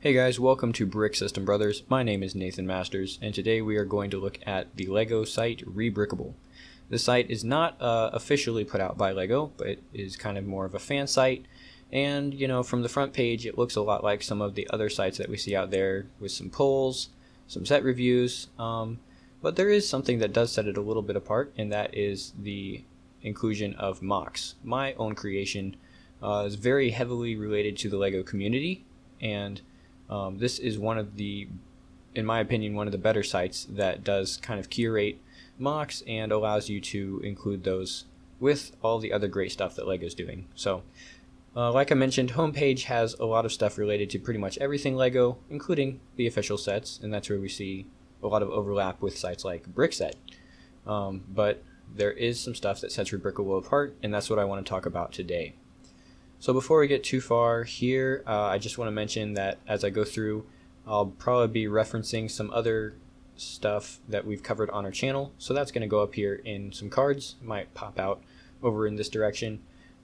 Hey guys, welcome to Brick System Brothers. My name is Nathan Masters, and today we are going to look at the LEGO site Rebrickable. This site is not officially put out by LEGO, but it is kind of more of a fan site, and from the front page it looks a lot like some of the other sites that we see out there with some polls, some set reviews, but there is something that does set it a little bit apart, and that is the inclusion of MOCs. My own creation is very heavily related to the LEGO community, and this is one of the, in my opinion, one of the better sites that does kind of curate MOCs and allows you to include those with all the other great stuff that LEGO's doing. So, like I mentioned, homepage has a lot of stuff related to pretty much everything LEGO, including the official sets, and that's where we see a lot of overlap with sites like Brickset. But there is some stuff that sets Rebrickable apart, and that's what I want to talk about today. So before we get too far here, I just want to mention that as I go through, I'll probably be referencing some other stuff that we've covered on our channel. So that's going to go up here in some cards. It might pop out over in this direction.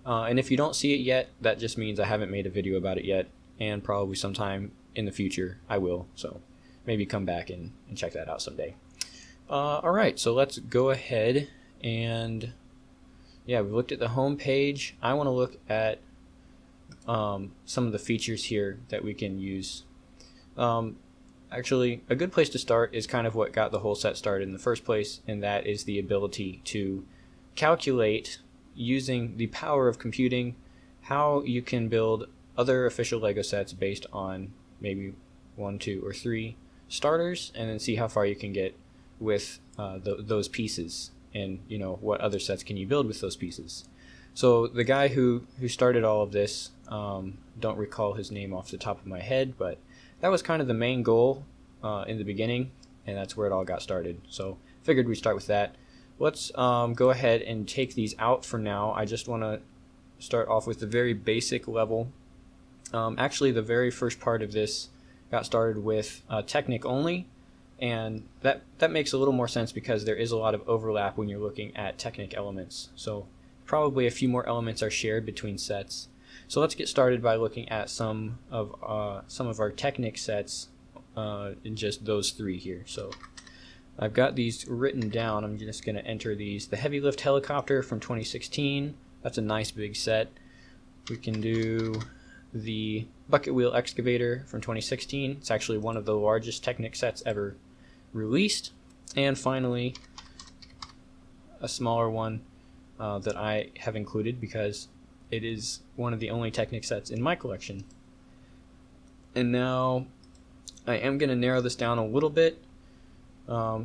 And if you don't see it yet, that just means I haven't made a video about it yet. And probably sometime in the future I will. So maybe come back and check that out someday. Alright, so let's go ahead and yeah, we've looked at the home page. I want to look at some of the features here that we can use. Actually, a good place to start is kind of what got the whole set started in the first place, and that is the ability to calculate, using the power of computing, how you can build other official LEGO sets based on maybe 1, 2, or 3 starters, and then see how far you can get with those pieces, and what other sets can you build with those pieces. So the guy who started all of this, don't recall his name off the top of my head, but that was kind of the main goal in the beginning, and that's where it all got started. So figured we'd start with that. Let's go ahead and take these out for now. I just want to start off with the very basic level. Actually, the very first part of this got started with Technic only, and that makes a little more sense because there is a lot of overlap when you're looking at Technic elements. So probably a few more elements are shared between sets. So let's get started by looking at some of our Technic sets in just those 3 here. So I've got these written down. I'm just going to enter these. The Heavy Lift Helicopter from 2016. That's a nice big set. We can do the Bucket Wheel Excavator from 2016. It's actually one of the largest Technic sets ever released. And finally, a smaller one that I have included because it is one of the only Technic sets in my collection. And now I am going to narrow this down a little bit.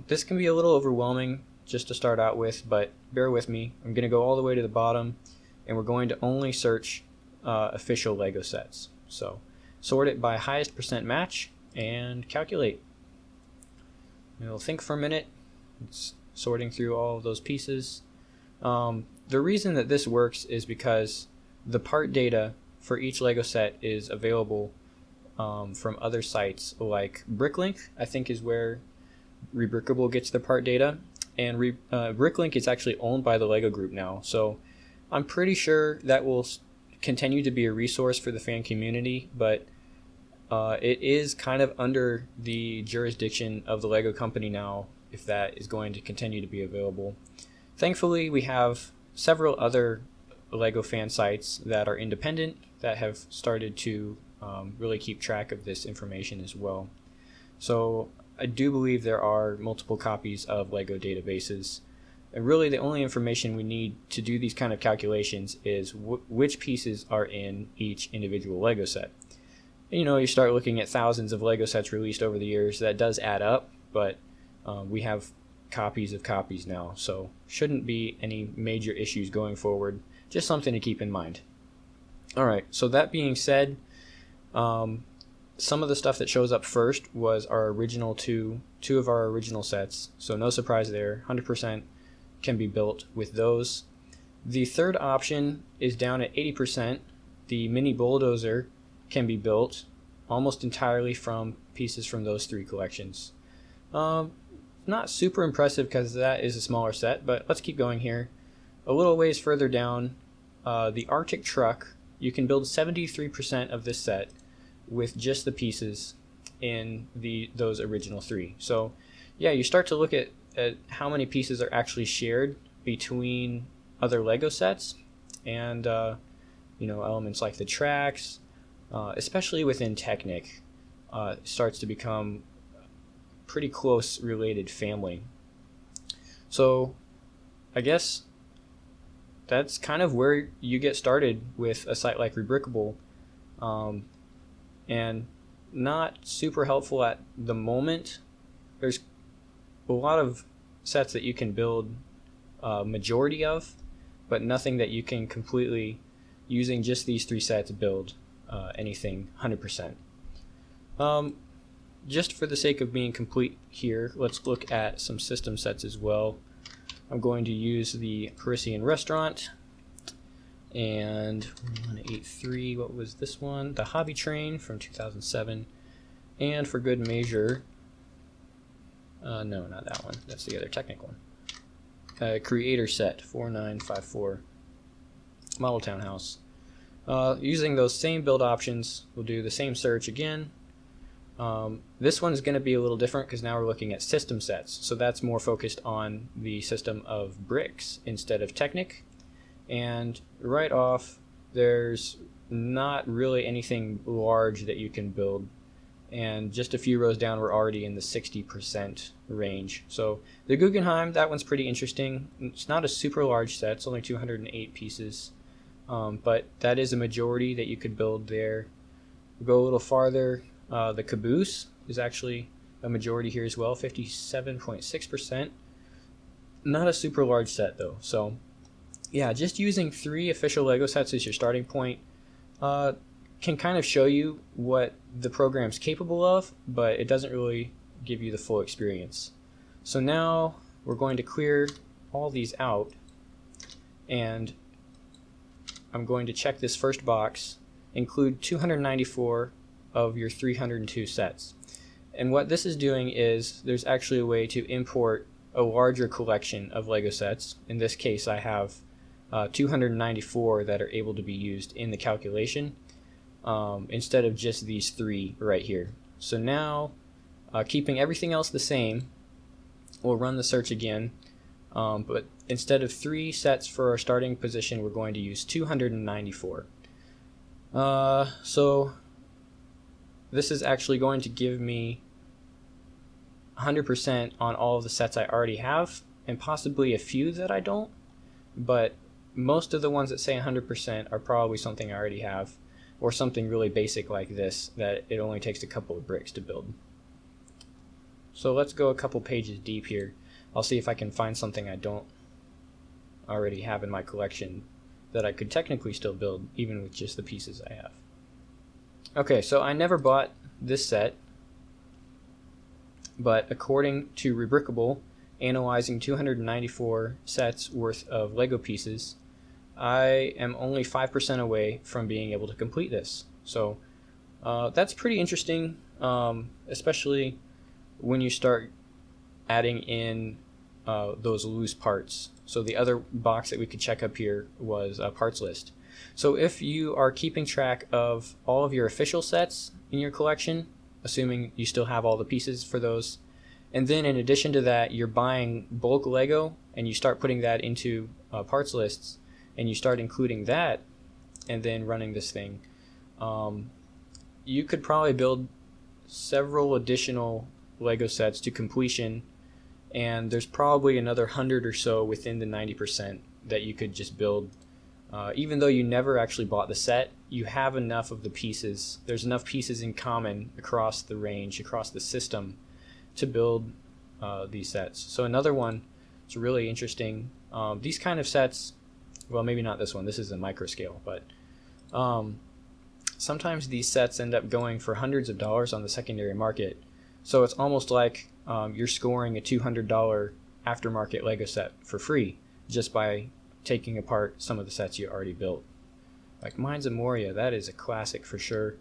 This can be a little overwhelming just to start out with, but bear with me. I'm going to go all the way to the bottom, and we're going to only search official LEGO sets. So sort it by highest percent match and calculate. We'll think for a minute. It's sorting through all of those pieces. The reason that this works is because the part data for each LEGO set is available from other sites like Bricklink, I think is where Rebrickable gets their part data, and Bricklink is actually owned by the LEGO group now, so I'm pretty sure that will continue to be a resource for the fan community, but it is kind of under the jurisdiction of the LEGO company now if that is going to continue to be available. Thankfully, we have several other LEGO fan sites that are independent that have started to really keep track of this information as well. So I do believe there are multiple copies of LEGO databases. And really the only information we need to do these kind of calculations is which pieces are in each individual LEGO set. And, you start looking at thousands of LEGO sets released over the years. That does add up, but we have copies of copies now, so shouldn't be any major issues going forward. Just something to keep in mind. Alright, so that being said, some of the stuff that shows up first was our original two of our original sets, so no surprise there. 100% can be built with those. The third option is down at 80%. The mini bulldozer can be built almost entirely from pieces from those 3 collections. Not super impressive because that is a smaller set, but let's keep going here. A little ways further down, the Arctic truck, you can build 73% of this set with just the pieces in those original 3. So yeah, you start to look at how many pieces are actually shared between other Lego sets, and elements like the tracks, especially within Technic, starts to become pretty close related family. So I guess that's kind of where you get started with a site like Rebrickable, and not super helpful at the moment. There's a lot of sets that you can build majority of, but nothing that you can completely, using just these 3 sets, build anything 100%. Just for the sake of being complete here, let's look at some system sets as well. I'm going to use the Parisian Restaurant, and 183, what was this one? The Hobby Train from 2007, and for good measure, no, not that one, that's the other Technic one. Creator Set 4954, Model Townhouse. Using those same build options, we'll do the same search again. This one's going to be a little different because now we're looking at system sets, so that's more focused on the system of bricks instead of Technic. And right off, there's not really anything large that you can build, and just a few rows down we're already in the 60% range. So the Guggenheim, that one's pretty interesting. It's not a super large set, it's only 208 pieces, but that is a majority that you could build there. We'll go a little farther. The Caboose is actually a majority here as well, 57.6%. Not a super large set though. So yeah, just using 3 official Lego sets as your starting point can kind of show you what the program's capable of, but it doesn't really give you the full experience. So now we're going to clear all these out, and I'm going to check this first box, include 294 of your 302 sets. And what this is doing is there's actually a way to import a larger collection of Lego sets. In this case, I have 294 that are able to be used in the calculation, instead of just these 3 right here. So now, keeping everything else the same, we'll run the search again, but instead of 3 sets for our starting position, we're going to use 294. So this is actually going to give me 100% on all of the sets I already have, and possibly a few that I don't, but most of the ones that say 100% are probably something I already have, or something really basic like this that it only takes a couple of bricks to build. So let's go a couple pages deep here. I'll see if I can find something I don't already have in my collection that I could technically still build even with just the pieces I have. Okay, so I never bought this set, but according to Rebrickable, analyzing 294 sets worth of Lego pieces, I am only 5% away from being able to complete this. So that's pretty interesting, especially when you start adding in those loose parts. So the other box that we could check up here was a parts list. So if you are keeping track of all of your official sets in your collection, assuming you still have all the pieces for those, and then in addition to that you're buying bulk Lego and you start putting that into parts lists, and you start including that and then running this thing, you could probably build several additional Lego sets to completion, and there's probably another 100 or so within the 90% that you could just build. Even though you never actually bought the set, you have enough of the pieces. There's enough pieces in common across the range, across the system, to build these sets. So another one, it's really interesting. These kind of sets, well, maybe not this one. This is a micro scale, but sometimes these sets end up going for hundreds of dollars on the secondary market. So it's almost like you're scoring a $200 aftermarket Lego set for free just by taking apart some of the sets you already built. Like Mines of Moria, that is a classic for sure.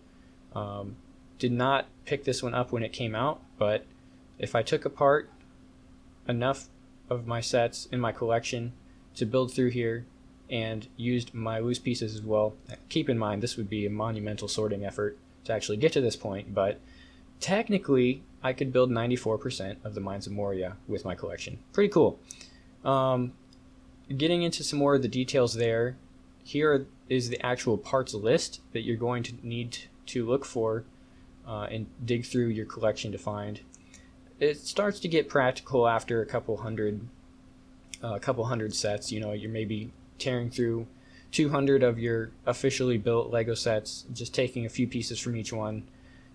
Did not pick this one up when it came out, but if I took apart enough of my sets in my collection to build through here and used my loose pieces as well, keep in mind this would be a monumental sorting effort to actually get to this point, but technically I could build 94% of the Mines of Moria with my collection. Pretty cool. Getting into some more of the details there, here is the actual parts list that you're going to need to look for and dig through your collection to find. It starts to get practical after a couple hundred sets. You know, you're maybe tearing through 200 of your officially built Lego sets, just taking a few pieces from each one.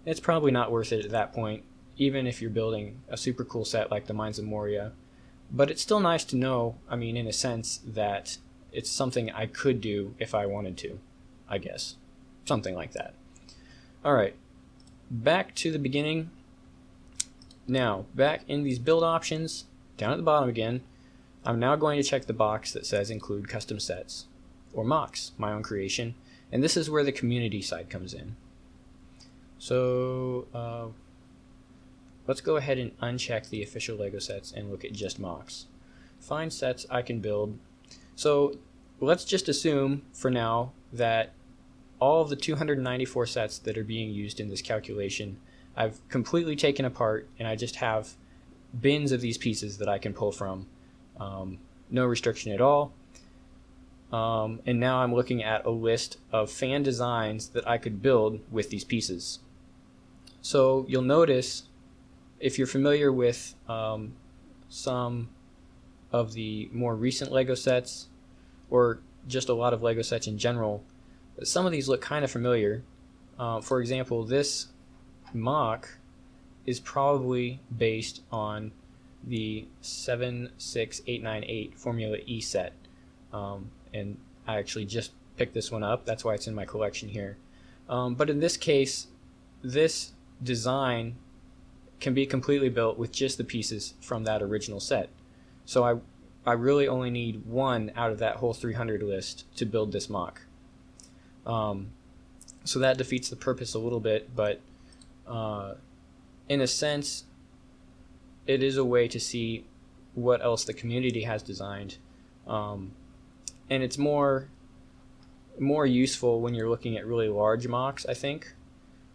It's probably not worth it at that point, even if you're building a super cool set like the Mines of Moria. But it's still nice to know, I mean, in a sense, that it's something I could do if I wanted to, I guess. Something like that. Alright, back to the beginning. Now, back in these build options, down at the bottom again, I'm now going to check the box that says include custom sets, or MOCs, my own creation, and this is where the community side comes in. So let's go ahead and uncheck the official Lego sets and look at just MOCs. Find sets I can build. So let's just assume for now that all of the 294 sets that are being used in this calculation I've completely taken apart, and I just have bins of these pieces that I can pull from. No restriction at all. And now I'm looking at a list of fan designs that I could build with these pieces. So you'll notice, if you're familiar with some of the more recent Lego sets, or just a lot of Lego sets in general, some of these look kind of familiar. For example, this MOC is probably based on the 76898 Formula E set, and I actually just picked this one up. That's why it's in my collection here. But in this case, this design can be completely built with just the pieces from that original set. So I really only need one out of that whole 300 list to build this MOC. So that defeats the purpose a little bit, but in a sense, it is a way to see what else the community has designed, and it's more useful when you're looking at really large MOCs, I think,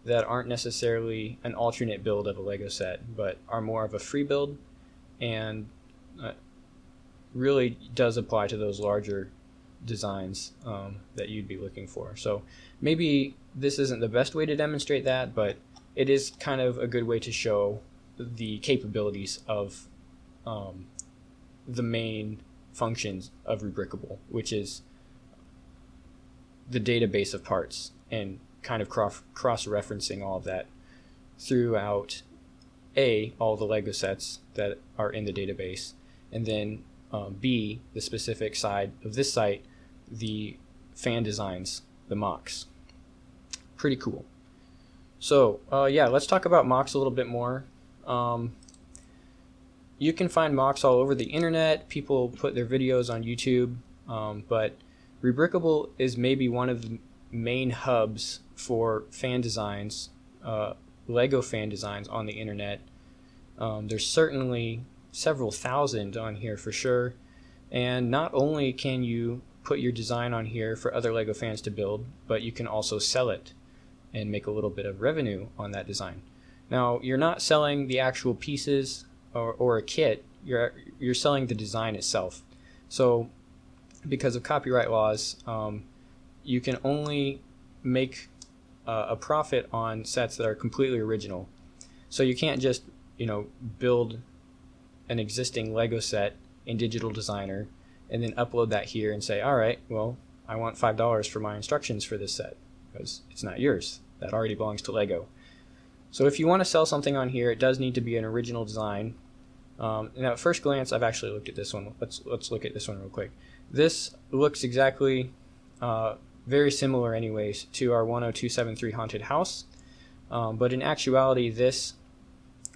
that aren't necessarily an alternate build of a Lego set, but are more of a free build, and really does apply to those larger designs that you'd be looking for. So maybe this isn't the best way to demonstrate that, but it is kind of a good way to show the capabilities of the main functions of Rebrickable, which the database of parts, and kind of cross-referencing all of that throughout all the Lego sets that are in the database, and then B, the specific side of this site, the fan designs, the MOCs. Pretty cool. So yeah, let's talk about MOCs a little bit more. You can find MOCs all over the internet. People put their videos on YouTube, but Rebrickable is maybe one of the main hubs for fan designs, Lego fan designs on the internet. There's certainly several thousand on here for sure, and not only can you put your design on here for other Lego fans to build, but you can also sell it and make a little bit of revenue on that design. Now, you're not selling the actual pieces or a kit, you're selling the design itself. So because of copyright laws, you can only make a profit on sets that are completely original. So you can't just, build an existing Lego set in Digital Designer and then upload that here and say, all right, well, I want $5 for my instructions for this set, because it's not yours. That already belongs to Lego. So if you want to sell something on here, it does need to be an original design. Now at first glance, I've actually looked at this one. Let's look at this one real quick. This looks exactly very similar anyways to our 10273 Haunted House, but in actuality this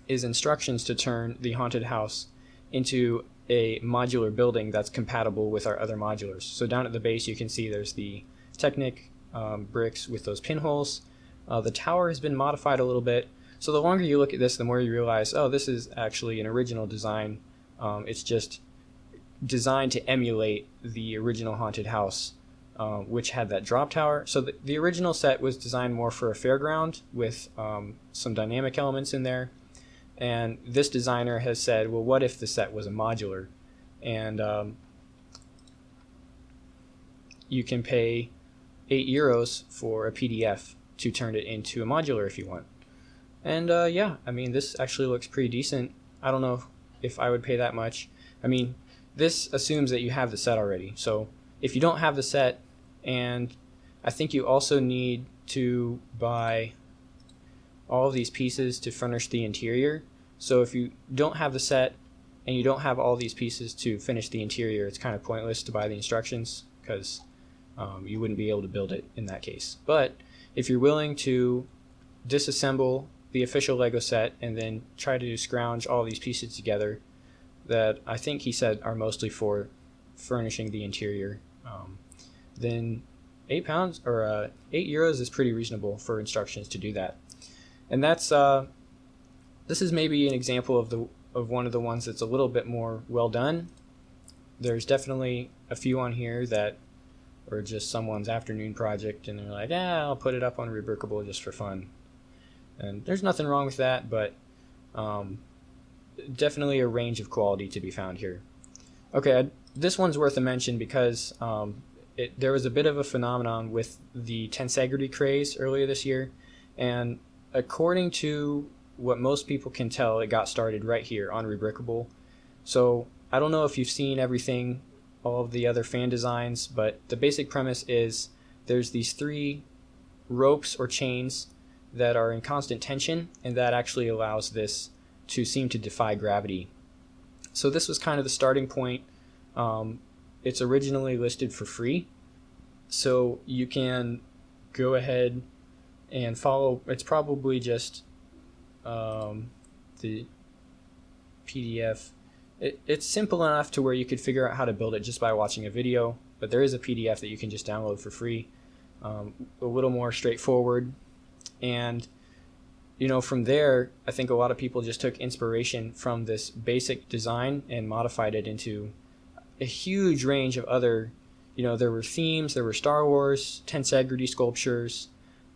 is instructions to turn the haunted house into a modular building that's compatible with our other modulars. So down at the base you can see there's the Technic bricks with those pinholes. The tower has been modified a little bit, so the longer you look at this, the more you realize, oh, this is actually an original design. It's just designed to emulate the original haunted house which had that drop tower. So the original set was designed more for a fairground with some dynamic elements in there. And this designer has said, well, what if the set was a modular? And you can pay €8 for a PDF to turn it into a modular if you want. And yeah, I mean, this actually looks pretty decent. I don't know if I would pay that much. I mean, this assumes that you have the set already. So if you don't have the set, and I think you also need to buy all of these pieces to furnish the interior. So if you don't have the set and you don't have all these pieces to finish the interior, it's kind of pointless to buy the instructions, because you wouldn't be able to build it in that case. But if you're willing to disassemble the official Lego set and then try to scrounge all these pieces together, that I think he said are mostly for furnishing the interior, then £8 or €8 is pretty reasonable for instructions to do that. And that's this is maybe an example of one of the ones that's a little bit more well done. There's definitely a few on here that are just someone's afternoon project, and they're like, I'll put it up on Rebrickable just for fun. And there's nothing wrong with that, but definitely a range of quality to be found here. Okay, this one's worth a mention because there was a bit of a phenomenon with the Tensegrity craze earlier this year, and according to what most people can tell, it got started right here on Rebrickable. So I don't know if you've seen everything, all of the other fan designs, but the basic premise is there's these 3 ropes or chains that are in constant tension, and that actually allows this to seem to defy gravity. So this was kind of the starting point. It's originally listed for free, so you can go ahead and follow. It's probably just the PDF. It's simple enough to where you could figure out how to build it just by watching a video, but there is a PDF that you can just download for free. A little more straightforward. And from there, I think a lot of people just took inspiration from this basic design and modified it into a huge range of other, there were themes, there were Star Wars, Tensegrity sculptures,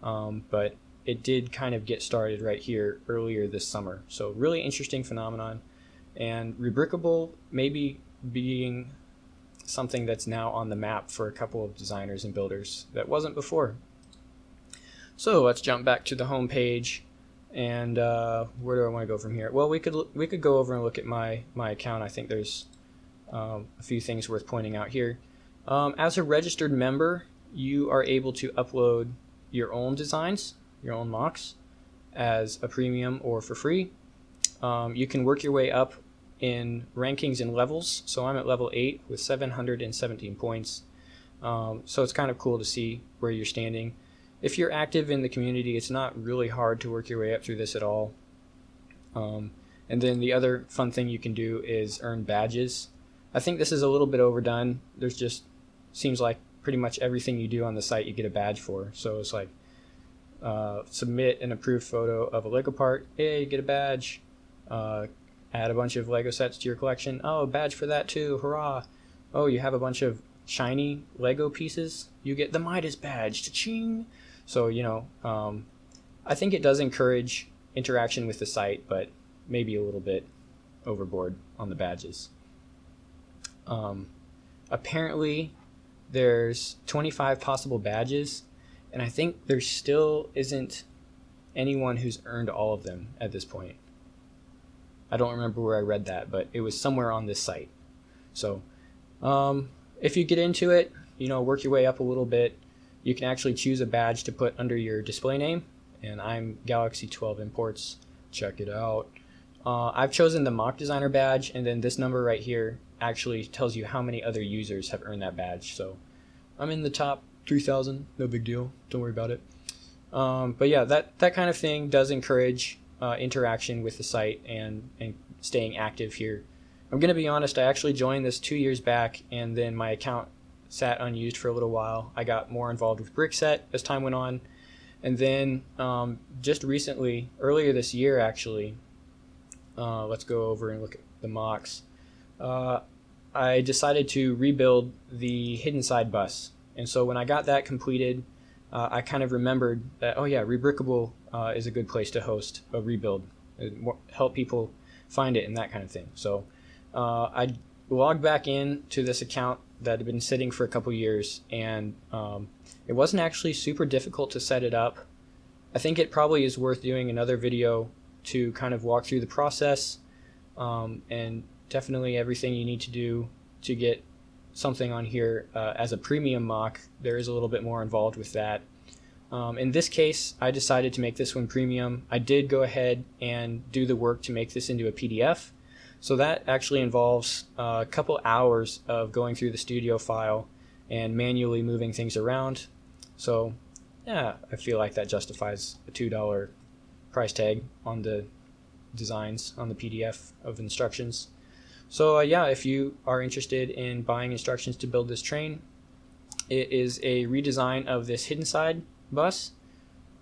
but it did kind of get started right here earlier this summer. So really interesting phenomenon, and Rebrickable maybe being something that's now on the map for a couple of designers and builders that wasn't before. So let's jump back to the home page, and where do I want to go from here? Well, we could go over and look at my account. I think there's a few things worth pointing out here. As a registered member, you are able to upload your own designs, your own MOCs, as a premium or for free. You can work your way up in rankings and levels. So I'm at level 8 with 717 points. So it's kind of cool to see where you're standing. If you're active in the community, it's not really hard to work your way up through this at all. And then the other fun thing you can do is earn badges. I think this is a little bit overdone. There's just seems like pretty much everything you do on the site you get a badge for. So it's like submit an approved photo of a Lego part, hey, you get a badge. Add a bunch of Lego sets to your collection, oh, a badge for that too, hurrah. Oh, you have a bunch of shiny Lego pieces, you get the Midas badge, cha-ching. So I think it does encourage interaction with the site, but maybe a little bit overboard on the badges. Apparently there's 25 possible badges, and I think there still isn't anyone who's earned all of them at this point. I don't remember where I read that, but it was somewhere on this site. So if you get into it, work your way up a little bit, you can actually choose a badge to put under your display name, and I'm Galaxy 12 Imports. Check it out. I've chosen the mock designer badge, and then this number right here actually tells you how many other users have earned that badge. So I'm in the top 3,000, no big deal, don't worry about it. But yeah, that kind of thing does encourage interaction with the site and staying active here. I'm going to be honest, I actually joined this 2 years back, and then my account sat unused for a little while. I got more involved with Brickset as time went on, and then just recently, earlier this year actually, let's go over and look at the MOCs. I decided to rebuild the hidden side bus, And so when I got that completed, I kind of remembered that, oh yeah, Rebrickable is a good place to host a rebuild, help people find it and that kind of thing. So I logged back in to this account that had been sitting for a couple years, and it wasn't actually super difficult to set it up. I think it probably is worth doing another video to kind of walk through the process, and definitely everything you need to do to get something on here as a premium mock. There is a little bit more involved with that. In this case, I decided to make this one premium. I did go ahead and do the work to make this into a PDF. So that actually involves a couple hours of going through the studio file and manually moving things around. So yeah, I feel like that justifies a $2 price tag on the designs on the PDF of instructions. So yeah, if you are interested in buying instructions to build this train, it is a redesign of this hidden side bus.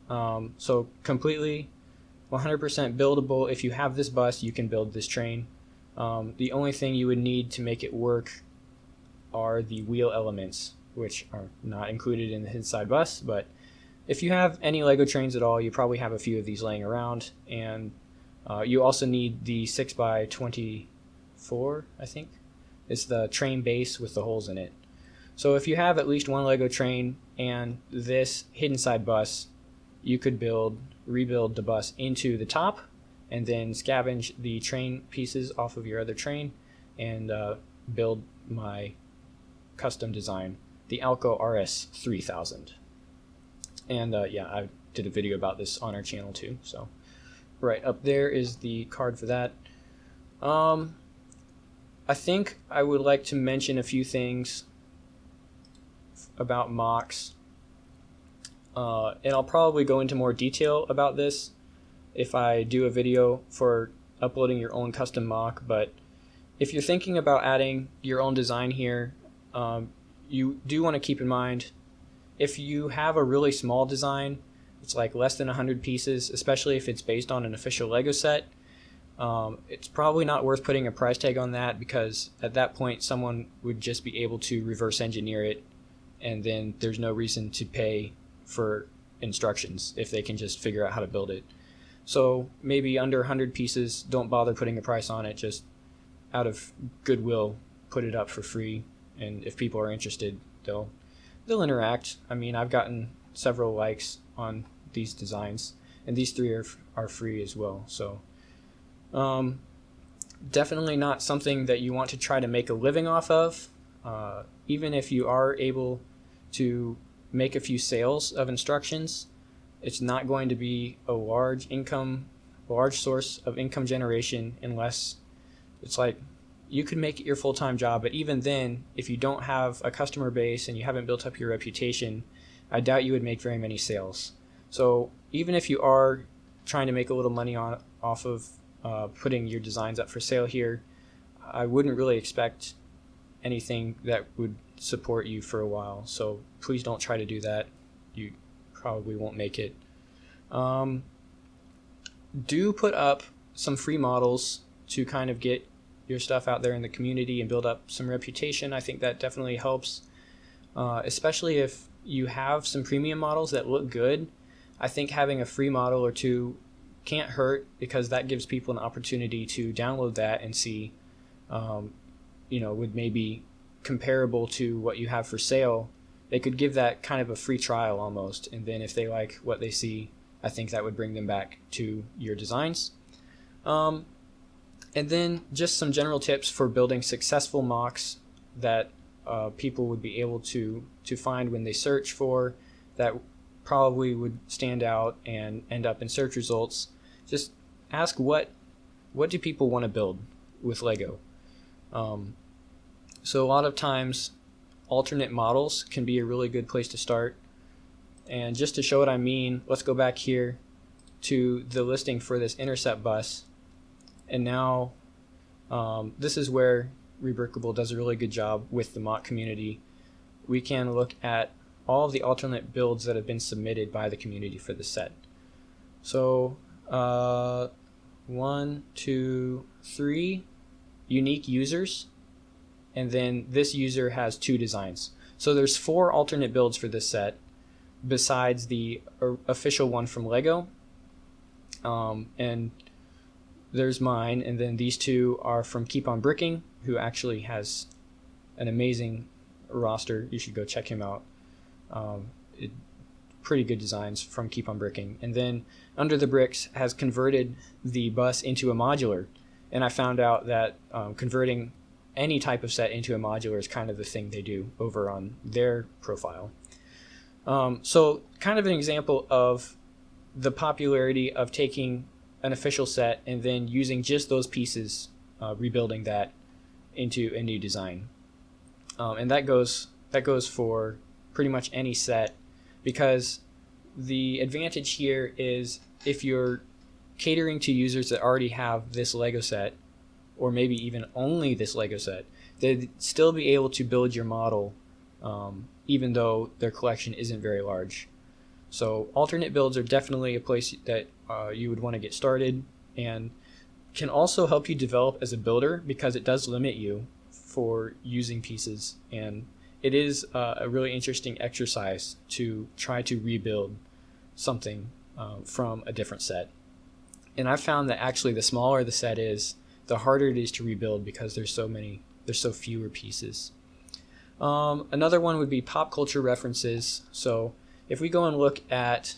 So completely 100% buildable. If you have this bus, you can build this train. The only thing you would need to make it work are the wheel elements, which are not included in the hidden side bus. But if you have any Lego trains at all, you probably have a few of these laying around. And you also need the 6x24, I think. It's the train base with the holes in it. So if you have at least one Lego train and this hidden side bus, you could rebuild the bus into the top, and then scavenge the train pieces off of your other train and build my custom design, the Alco RS 3000. And yeah, I did a video about this on our channel too. So right up there is the card for that. I think I would like to mention a few things about MOCs. And I'll probably go into more detail about this if I do a video for uploading your own custom MOC. But if you're thinking about adding your own design here, you do want to keep in mind, if you have a really small design, it's like less than 100 pieces, especially if it's based on an official Lego set, it's probably not worth putting a price tag on that, because at that point someone would just be able to reverse engineer it, and then there's no reason to pay for instructions if they can just figure out how to build it. So maybe under 100 pieces, don't bother putting a price on it. Just out of goodwill, put it up for free, and if people are interested, they'll interact. I mean, I've gotten several likes on these designs, and these three are free as well. So definitely not something that you want to try to make a living off of. Even if you are able to make a few sales of instructions, it's not going to be a large source of income generation, unless it's like you could make it your full-time job. But even then, if you don't have a customer base and you haven't built up your reputation, I doubt you would make very many sales. So even if you are trying to make a little money off of putting your designs up for sale here, I wouldn't really expect anything that would support you for a while. So please don't try to do that. You probably won't make it. Do put up some free models to kind of get your stuff out there in the community and build up some reputation. I think that definitely helps, especially if you have some premium models that look good. I think having a free model or two can't hurt, because that gives people an opportunity to download that and see, would maybe comparable to what you have for sale. They could give that kind of a free trial almost, and then if they like what they see, I think that would bring them back to your designs. And then just some general tips for building successful MOCs that people would be able to find when they search for, that probably would stand out and end up in search results. Just ask, what do people want to build with Lego? So a lot of times alternate models can be a really good place to start. And just to show what I mean, let's go back here to the listing for this intercept bus. And now this is where Rebrickable does a really good job with the MOC community. We can look at all of the alternate builds that have been submitted by the community for the set. So 1, 2, 3 unique users, and then this user has 2 designs. So there's 4 alternate builds for this set, besides the official one from Lego. And there's mine, and then these 2 are from Keep on Bricking, who actually has an amazing roster. You should go check him out. Pretty good designs from Keep on Bricking. And then Under the Bricks has converted the bus into a modular, and I found out that converting any type of set into a modular is kind of the thing they do over on their profile. So kind of an example of the popularity of taking an official set and then using just those pieces, rebuilding that into a new design. And that goes for pretty much any set, because the advantage here is if you're catering to users that already have this Lego set, or maybe even only this Lego set, they'd still be able to build your model even though their collection isn't very large. So alternate builds are definitely a place that you would want to get started, and can also help you develop as a builder, because it does limit you for using pieces, and it is a really interesting exercise to try to rebuild something from a different set. And I've found that actually the smaller the set is, the harder it is to rebuild, because there's so fewer pieces. Another one would be pop culture references. So if we go and look at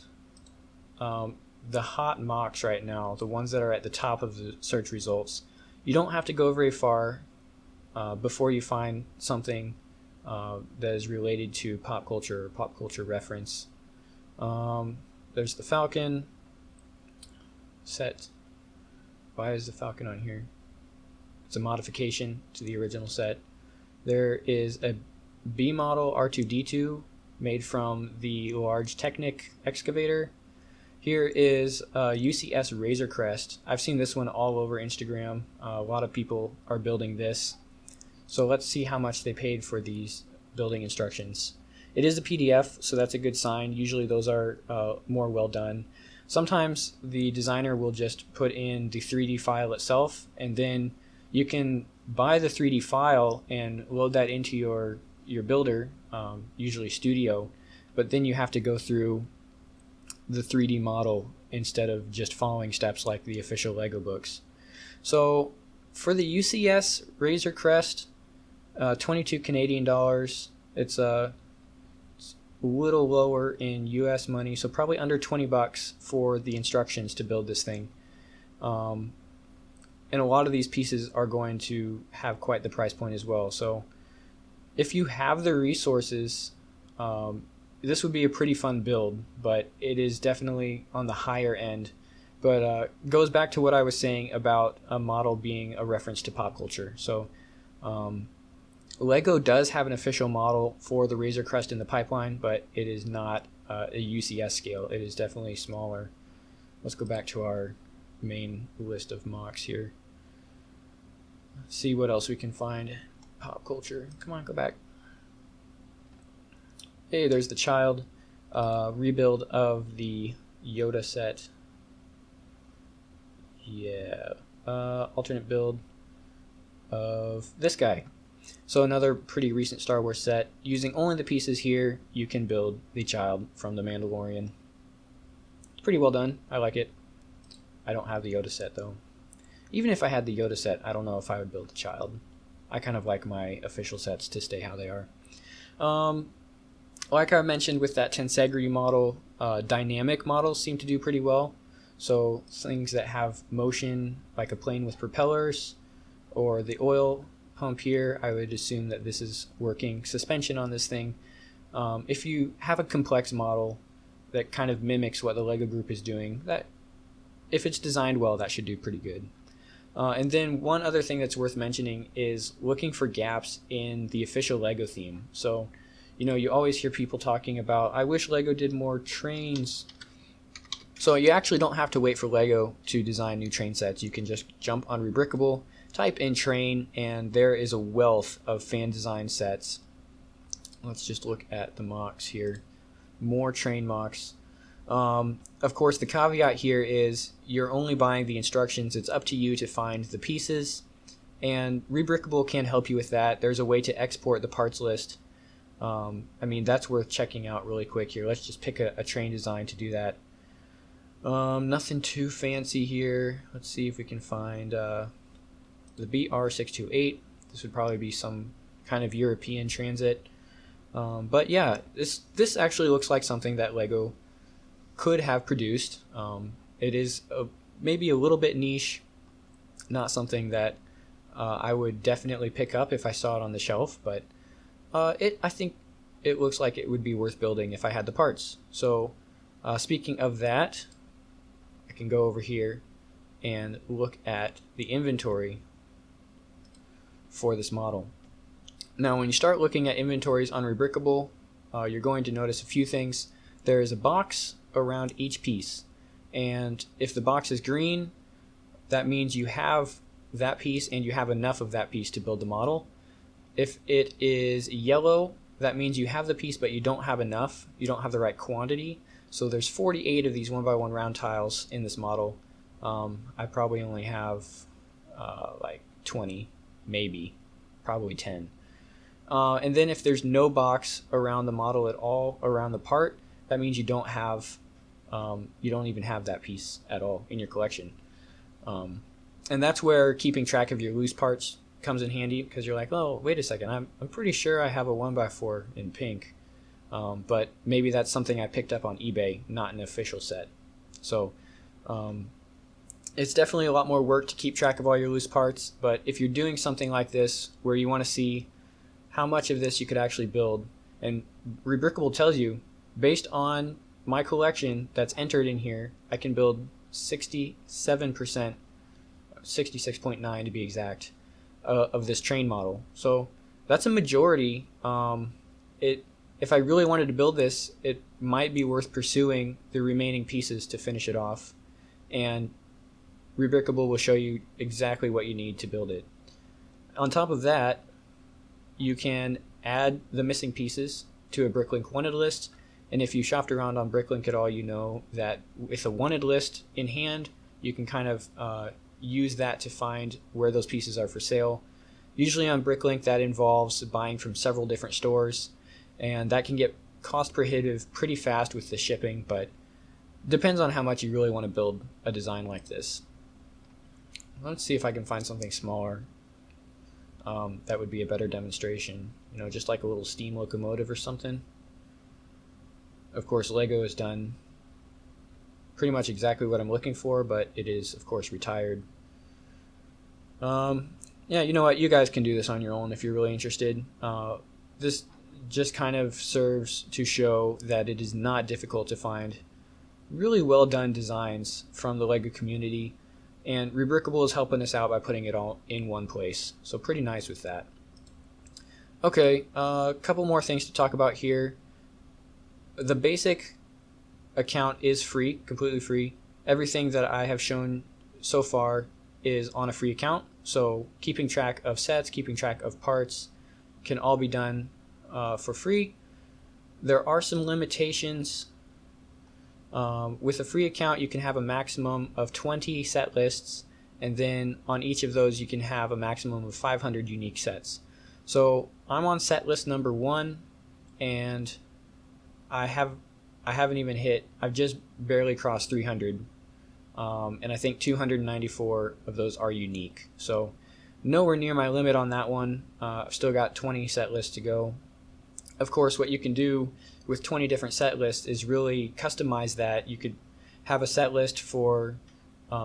the hot MOCs right now, the ones that are at the top of the search results, you don't have to go very far before you find something that is related to pop culture or pop culture reference. There's the Falcon set. Why is the Falcon on here? It's a modification to the original set. There is a B model R2D2 made from the large Technic excavator. Here is UCS Razorcrest. I've seen this one all over Instagram. A lot of people are building this. So let's see how much they paid for these building instructions. It is a PDF, so that's a good sign. Usually those are more well done. Sometimes the designer will just put in the 3D file itself, and then you can buy the 3D file and load that into your builder, usually Studio, but then you have to go through the 3D model instead of just following steps like the official Lego books. So for the UCS Razorcrest, 22 Canadian dollars. It's a little lower in US money, so probably under $20 for the instructions to build this thing. And a lot of these pieces are going to have quite the price point as well. So if you have the resources, this would be a pretty fun build, but it is definitely on the higher end. But goes back to what I was saying about a model being a reference to pop culture. So Lego does have an official model for the Razorcrest in the pipeline, but it is not a UCS scale. It is definitely smaller. Let's go back to our main list of MOCs here. See what else we can find. Pop culture. Come on, go back. Hey, there's the child rebuild of the Yoda set. Yeah. Alternate build of this guy. So another pretty recent Star Wars set. Using only the pieces here, you can build the child from The Mandalorian. It's pretty well done. I like it. I don't have the Yoda set though. Even if I had the Yoda set, I don't know if I would build the child. I kind of like my official sets to stay how they are. Like I mentioned with that Tensegrity model, dynamic models seem to do pretty well. So things that have motion, like a plane with propellers, or the oil pump here, I would assume that this is working suspension on this thing. If you have a complex model that kind of mimics what the Lego group is doing, that if it's designed well, that should do pretty good. And then one other thing that's worth mentioning is looking for gaps in the official Lego theme. So, you know, you always hear people talking about, I wish Lego did more trains. So you actually don't have to wait for Lego to design new train sets. You can just jump on Rebrickable, type in train, and there is a wealth of fan design sets. Let's just look at the MOCs here. More train MOCs. Of course, the caveat here is you're only buying the instructions. It's up to you to find the pieces, and Rebrickable can help you with that. There's a way to export the parts list I mean, that's worth checking out really quick here. Let's just pick a train design to do that. Nothing too fancy here. Let's see if we can find the BR628. This would probably be some kind of European transit. But yeah, this actually looks like something that LEGO could have produced. It is maybe a little bit niche, not something that I would definitely pick up if I saw it on the shelf, but I think it looks like it would be worth building if I had the parts. So speaking of that, I can go over here and look at the inventory for this model. Now when you start looking at inventories on Rebrickable, you're going to notice a few things. There is a box around each piece, and if the box is green, that means you have that piece and you have enough of that piece to build the model. If it is yellow, that means you have the piece but you don't have enough, you don't have the right quantity. So there's 48 of these 1x1 round tiles in this model. I probably only have like 20, maybe, probably 10. And then if there's no box around the model at all, around the part, that means you don't even have that piece at all in your collection. And that's where keeping track of your loose parts comes in handy, because you're like, oh, wait a second, I'm pretty sure I have a 1x4 in pink, but maybe that's something I picked up on eBay, not an official set. So it's definitely a lot more work to keep track of all your loose parts, but if you're doing something like this where you want to see how much of this you could actually build, and Rebrickable tells you, based on my collection that's entered in here, I can build 67%, 66.9 to be exact, of this train model. So that's a majority. If I really wanted to build this, it might be worth pursuing the remaining pieces to finish it off, and Rebrickable will show you exactly what you need to build it. On top of that, you can add the missing pieces to a Bricklink wanted list, and if you shopped around on Bricklink at all, you know that with a wanted list in hand, you can kind of use that to find where those pieces are for sale. Usually on Bricklink, that involves buying from several different stores, and that can get cost prohibitive pretty fast with the shipping, but depends on how much you really want to build a design like this. Let's see if I can find something smaller that would be a better demonstration, just like a little steam locomotive or something. Of course, Lego has done pretty much exactly what I'm looking for, but it is, of course, retired. Yeah, you know what? You guys can do this on your own if you're really interested. This just kind of serves to show that it is not difficult to find really well done designs from the Lego community, and Rebrickable is helping us out by putting it all in one place. So pretty nice with that. Okay, a couple more things to talk about here. The basic account is free, completely free. Everything that I have shown so far is on a free account, so keeping track of sets, keeping track of parts can all be done for free. There are some limitations. With a free account, you can have a maximum of 20 set lists, and then on each of those you can have a maximum of 500 unique sets. So I'm on set list number 1, and I've just barely crossed 300, and I think 294 of those are unique. So nowhere near my limit on that one. I've still got 20 set lists to go. Of course, what you can do with 20 different set lists is really customize that. You could have a set list for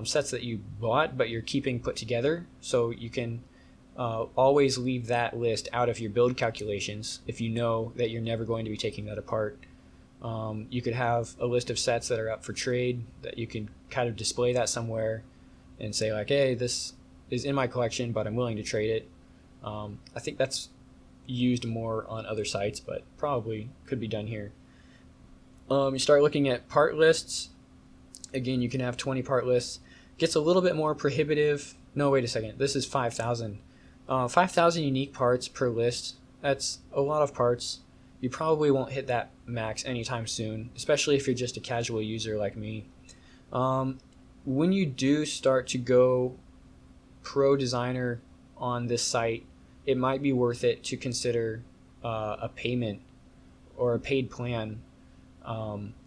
sets that you bought but you're keeping put together, so you can always leave that list out of your build calculations if you know that you're never going to be taking that apart. You could have a list of sets that are up for trade that you can kind of display that somewhere and say like, hey, this is in my collection but I'm willing to trade it. I think that's used more on other sites, but probably could be done here. You start looking at part lists. Again, you can have 20 part lists. Gets a little bit more prohibitive. No, wait a second. This is 5,000. 5,000 unique parts per list. That's a lot of parts. You probably won't hit that max anytime soon, especially if you're just a casual user like me. When you do start to go pro designer on this site, it might be worth it to consider a payment or a paid plan.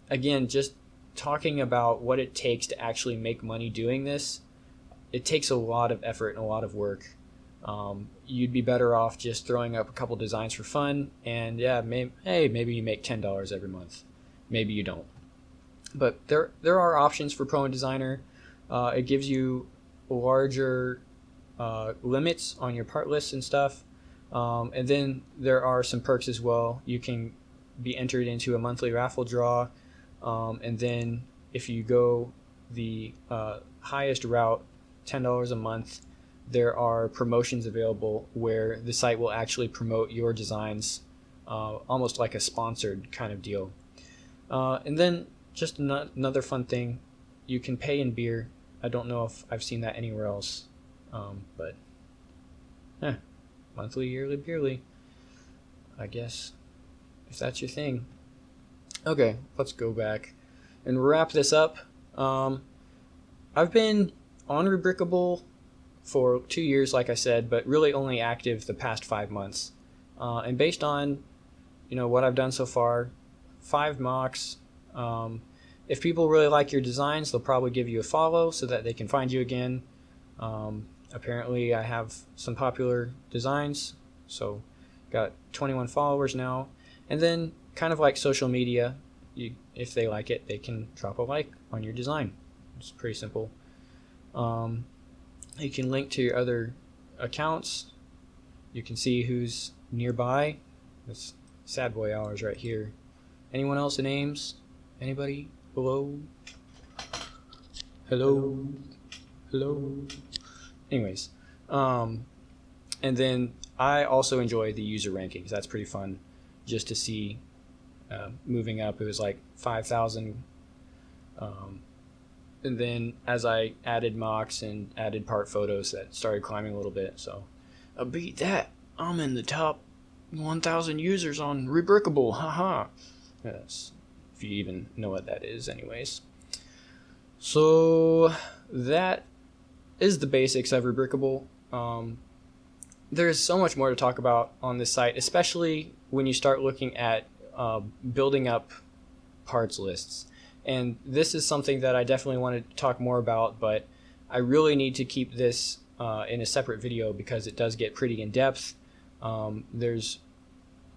Again, just talking about what it takes to actually make money doing this, it takes a lot of effort and a lot of work. You'd be better off just throwing up a couple designs for fun, and yeah, maybe you make $10 every month. Maybe you don't. But there are options for Pro and Designer. It gives you larger limits on your part lists and stuff. And then there are some perks as well. You can be entered into a monthly raffle draw. And then if you go the highest route, $10 a month, there are promotions available where the site will actually promote your designs, almost like a sponsored kind of deal. And then just another fun thing, you can pay in beer. I don't know if I've seen that anywhere else, but monthly, yearly, beerly, I guess, if that's your thing. Okay, let's go back and wrap this up. I've been on Rebrickable for 2 years, like I said, but really only active the past 5 months. And based on, what I've done so far, 5 MOCs. If people really like your designs, they'll probably give you a follow so that they can find you again. Apparently, I have some popular designs, so got 21 followers now. And then, kind of like social media, if they like it, they can drop a like on your design. It's pretty simple. You can link to your other accounts. You can see who's nearby. That's sad boy hours right here. Anyone else in Ames? Anybody? Hello? Hello? Hello? Anyways, and then I also enjoy the user rankings. That's pretty fun just to see moving up. It was like 5,000. And then as I added MOCs and added part photos, that started climbing a little bit. So I beat that. I'm in the top 1,000 users on Rebrickable. Haha. Yes, if you even know what that is anyways. So that is the basics of Rebrickable. There's so much more to talk about on this site, especially when you start looking at building up parts lists. And this is something that I definitely want to talk more about, but I really need to keep this in a separate video because it does get pretty in depth. There's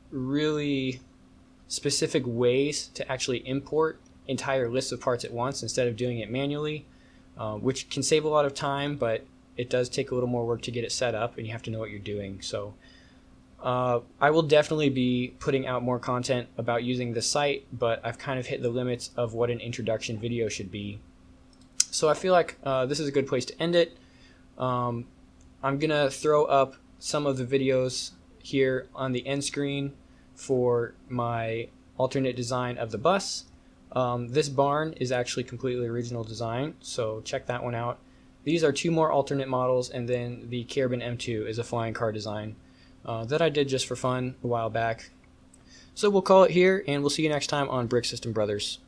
really specific ways to actually import entire lists of parts at once instead of doing it manually, which can save a lot of time, but it does take a little more work to get it set up, and you have to know what you're doing. So I will definitely be putting out more content about using the site, but I've kind of hit the limits of what an introduction video should be. So I feel like this is a good place to end it. I'm going to throw up some of the videos here on the end screen for my alternate design of the bus. This barn is actually completely original design, so check that one out. These are 2 more alternate models, and then the Carabin M2 is a flying car design that I did just for fun a while back. So we'll call it here, and we'll see you next time on Brick System Brothers.